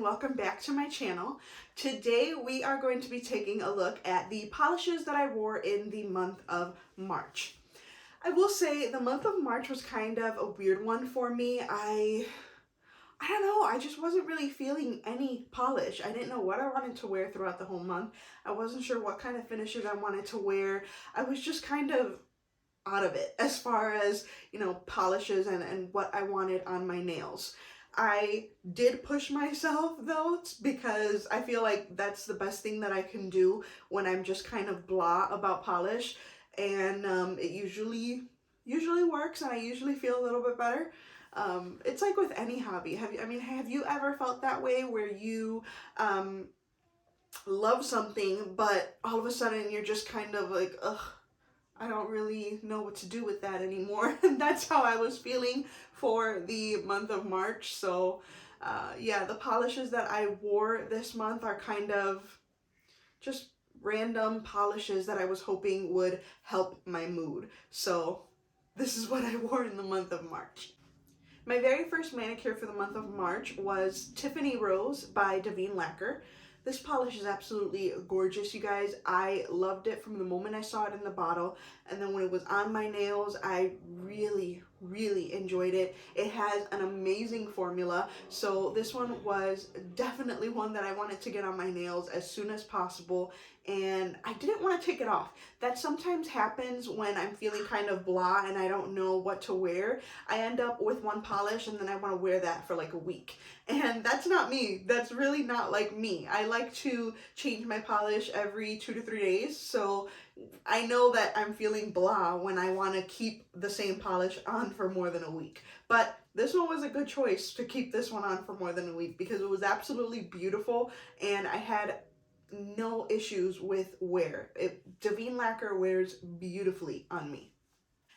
welcome back to my channel. Today we are going to be taking a look at the polishes that I wore in the month of March. I will say the month of March was kind of a weird one for me. I don't know, I just wasn't really feeling any polish. I didn't know what I wanted to wear throughout the whole month. I wasn't sure what kind of finishes I wanted to wear. I was just kind of out of it as far as, polishes and what I wanted on my nails. I did push myself though, because I feel like that's the best thing that I can do when I'm just kind of blah about polish, and it usually works, and I usually feel a little bit better. It's like with any hobby. Have you ever felt that way where you love something, but all of a sudden you're just kind of like, ugh, I don't really know what to do with that anymore. And that's how I was feeling for the month of March. So yeah, the polishes that I wore this month are kind of just random polishes that I was hoping would help my mood. So this is what I wore in the month of March. My very first manicure for the month of March was Tiffany Rose by Eyed Lacquer. This polish is absolutely gorgeous, you guys. I loved it from the moment I saw it in the bottle, and then when it was on my nails, I really enjoyed it. It has an amazing formula, so this one was definitely one that I wanted to get on my nails as soon as possible, and I didn't want to take it off. That sometimes happens when I'm feeling kind of blah and I don't know what to wear. I end up with one polish and then I want to wear that for like a week. And that's not me. That's really not like me. I like to change my polish every 2 to 3 days. So I know that I'm feeling blah when I want to keep the same polish on for more than a week. But this one was a good choice to keep this one on for more than a week because it was absolutely beautiful and I had no issues with wear. Daveen Lacquer wears beautifully on me.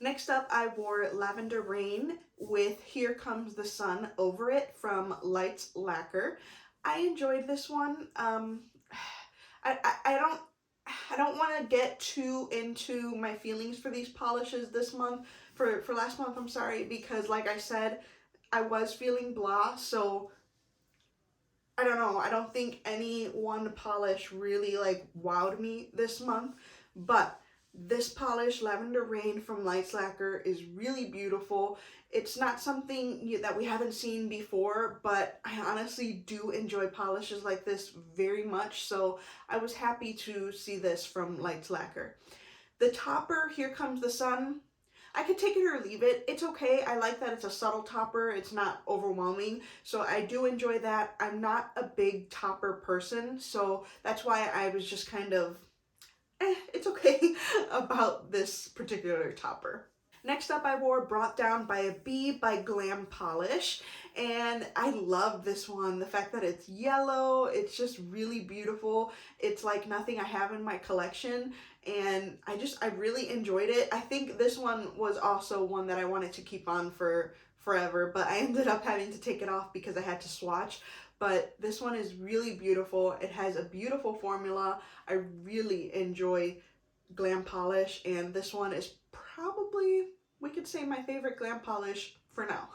Next up, I wore Lavender Rain with Here Comes the Sun over it from Eyed Lacquer. I enjoyed this one. I don't want to get too into my feelings for these polishes this month, for last month, I'm sorry, because like I said, I was feeling blah, so I don't know, I don't think any one polish really like wowed me this month, but this polish, Lavender Rain from Eyed Lacquer, is really beautiful. It's not something that we haven't seen before, but I honestly do enjoy polishes like this very much, so I was happy to see this from Eyed Lacquer. The topper, Here Comes the Sun, I could take it or leave it. It's okay. I like that it's a subtle topper. It's not overwhelming. So I do enjoy that. I'm not a big topper person, so that's why I was just kind of, it's okay about this particular topper. Next up, I wore Brought Down by a Bee by Glam Polish, and I love this one. The fact that it's yellow, it's just really beautiful. It's like nothing I have in my collection, and I really enjoyed it. I think this one was also one that I wanted to keep on for forever, but I ended up having to take it off because I had to swatch. But this one is really beautiful. It has a beautiful formula. I really enjoy Glam Polish, and this one is probably, we could say, my favorite Glam Polish for now.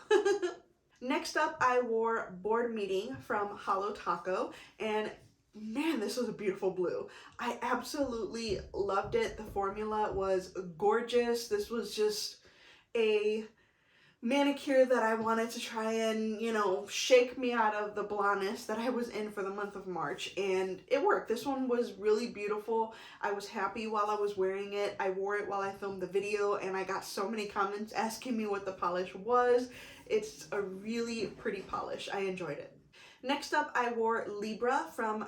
Next up, I wore Board Meeting from Holo Taco, and man, this was a beautiful blue. I absolutely loved it. The formula was gorgeous. This was just a manicure that I wanted to try and, shake me out of the blondness that I was in for the month of March, and it worked. This one was really beautiful. I was happy while I was wearing it. I wore it while I filmed the video, and I got so many comments asking me what the polish was. It's a really pretty polish. I enjoyed it. Next up, I wore Libra from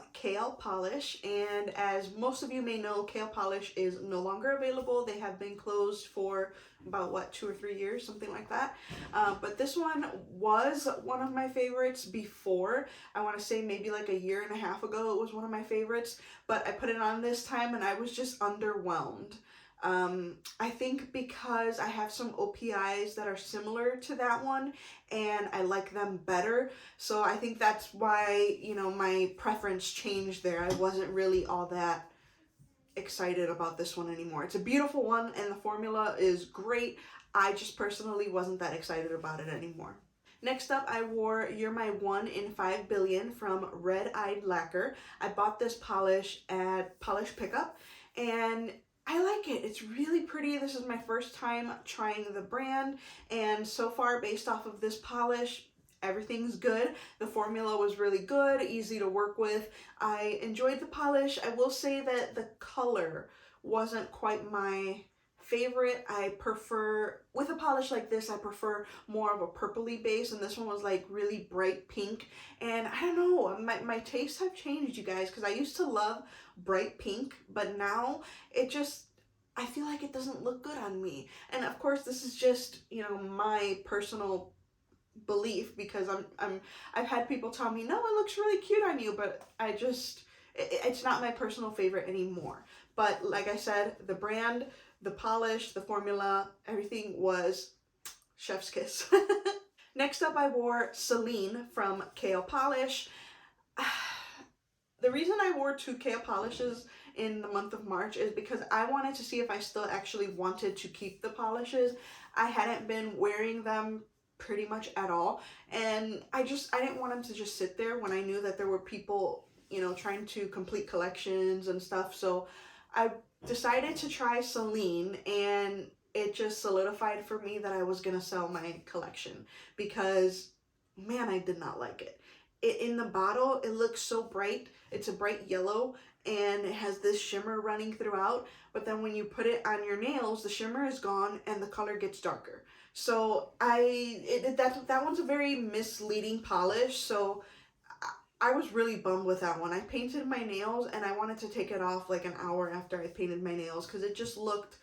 Polish, and as most of you may know, Polish is no longer available. They have been closed for about, 2 or 3 years, something like that. But this one was one of my favorites before. I want to say maybe like a year and a half ago it was one of my favorites, but I put it on this time and I was just underwhelmed. I think because I have some OPIs that are similar to that one and I like them better. So I think that's why, my preference changed there. I wasn't really all that excited about this one anymore. It's a beautiful one and the formula is great. I just personally wasn't that excited about it anymore. Next up, I wore You're My 1 in 5 Billion from Eyed Lacquer. I bought this polish at Polish Pickup, and I like it. It's really pretty. This is my first time trying the brand, and so far, based off of this polish, everything's good. The formula was really good, easy to work with. I enjoyed the polish. I will say that the color wasn't quite my favorite. I prefer, with a polish like this, I prefer more of a purpley base, and this one was like really bright pink. And I don't know, my tastes have changed, you guys, because I used to love bright pink, but now it just, I feel like it doesn't look good on me. And of course, this is just, you know, my personal belief, because I've had people tell me, no, it looks really cute on you, but I just, it's not my personal favorite anymore. But like I said, the brand, the polish, the formula, everything was chef's kiss. Next up, I wore Selene from Kale Polish. The reason I wore 2 Kale polishes in the month of March is because I wanted to see if I still actually wanted to keep the polishes. I hadn't been wearing them pretty much at all, and I didn't want them to just sit there when I knew that there were people, you know, trying to complete collections and stuff. So I decided to try Selene, and it just solidified for me that I was gonna sell my collection, because man, I did not like it. In the bottle, it looks so bright. It's a bright yellow, and it has this shimmer running throughout, but then when you put it on your nails, the shimmer is gone and the color gets darker. So that one's a very misleading polish, so I was really bummed with that one. I painted my nails, and I wanted to take it off like an hour after I painted my nails, because it just looked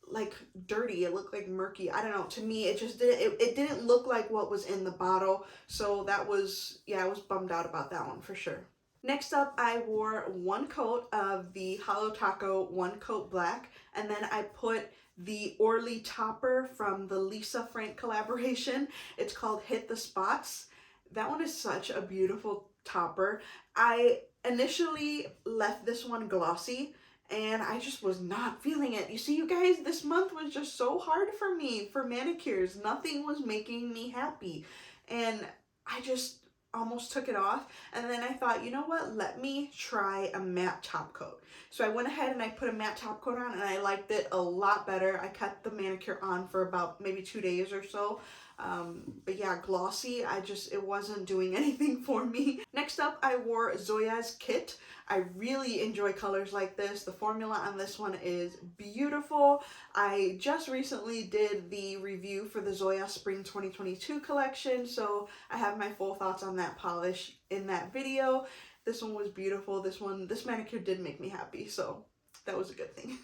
like dirty. It looked like murky. I don't know. To me, it just didn't, it didn't look like what was in the bottle. So that was, yeah, I was bummed out about that one for sure. Next up, I wore 1 coat of the Holo Taco 1 Coat Black, and then I put the Orly topper from the Lisa Frank collaboration. It's called Hit the Spots. That one is such a beautiful topper. I initially left this one glossy, and I just was not feeling it. You see, you guys, this month was just so hard for me for manicures. Nothing was making me happy, and I just almost took it off. And then I thought, you know what, let me try a matte top coat. So I went ahead and I put a matte top coat on, and I liked it a lot better. I kept the manicure on for about maybe 2 days or so. But yeah, glossy, it wasn't doing anything for me. Next up, I wore Zoya's Kit. I really enjoy colors like this. The formula on this one is beautiful. I just recently did the review for the Zoya Spring 2022 collection, so I have my full thoughts on that polish in that video. This one was beautiful. This manicure did make me happy, so that was a good thing.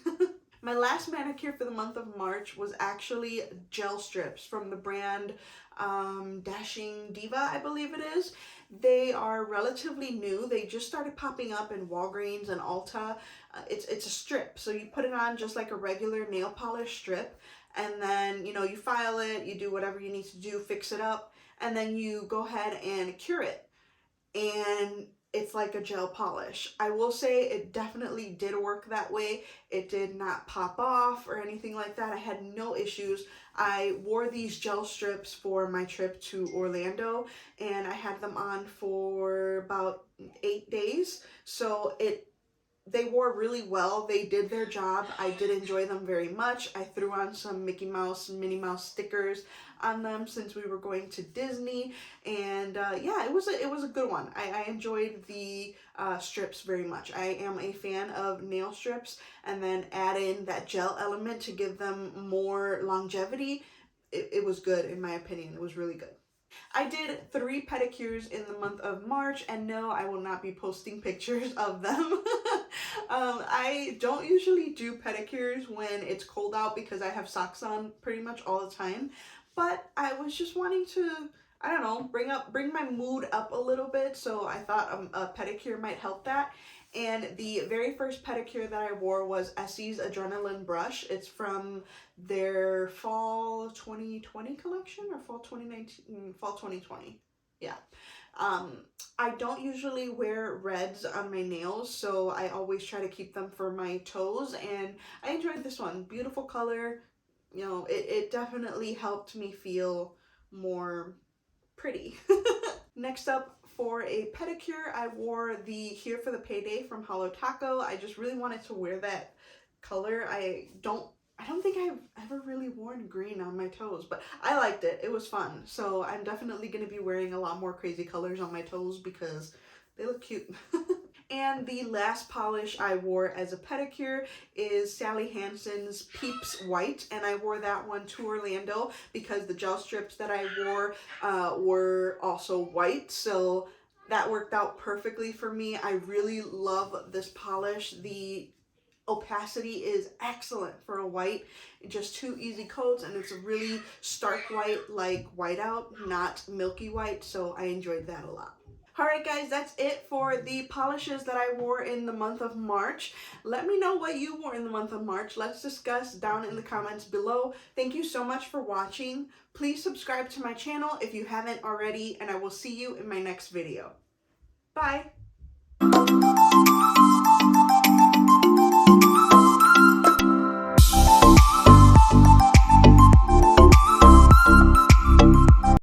My last manicure for the month of March was actually gel strips from the brand Dashing Diva, I believe it is. They are relatively new. They just started popping up in Walgreens and Ulta. It's a strip, so you put it on just like a regular nail polish strip, and then, you know, you file it, you do whatever you need to do, fix it up, and then you go ahead and cure it. And it's like a gel polish. I will say it definitely did work that way. It did not pop off or anything like that. I had no issues. I wore these gel strips for my trip to Orlando, and I had them on for about 8 days. So they wore really well. They did their job. I did enjoy them very much. I threw on some Mickey Mouse, Minnie Mouse stickers on them since we were going to Disney, and yeah, it was a good one. I enjoyed the strips very much. I am a fan of nail strips, and then add in that gel element to give them more longevity. It was good, in my opinion. It was really good. I did 3 pedicures in the month of March, and no, I will not be posting pictures of them. I don't usually do pedicures when it's cold out because I have socks on pretty much all the time, but I was just wanting to, I don't know, bring my mood up a little bit, so I thought a pedicure might help that. And the very first pedicure that I wore was Essie's Adrenaline Brush. It's from their fall 2020 collection, or fall 2019, fall 2020. Yeah. I don't usually wear reds on my nails, so I always try to keep them for my toes, and I enjoyed this one. Beautiful color. You know, it definitely helped me feel more pretty. Next up, for a pedicure, I wore the Here for the Payday from Holo Taco. I just really wanted to wear that color. I don't think I've ever really worn green on my toes, but I liked it. It was fun. So I'm definitely going to be wearing a lot more crazy colors on my toes because they look cute. And the last polish I wore as a pedicure is Sally Hansen's PEEPS White, and I wore that one to Orlando because the gel strips that I wore were also white, so that worked out perfectly for me. I really love this polish. The opacity is excellent for a white. Just 2 easy coats, and it's a really stark white, like whiteout, not milky white, so I enjoyed that a lot. Alright guys, that's it for the polishes that I wore in the month of March. Let me know what you wore in the month of March. Let's discuss down in the comments below. Thank you so much for watching. Please subscribe to my channel if you haven't already, and I will see you in my next video. Bye!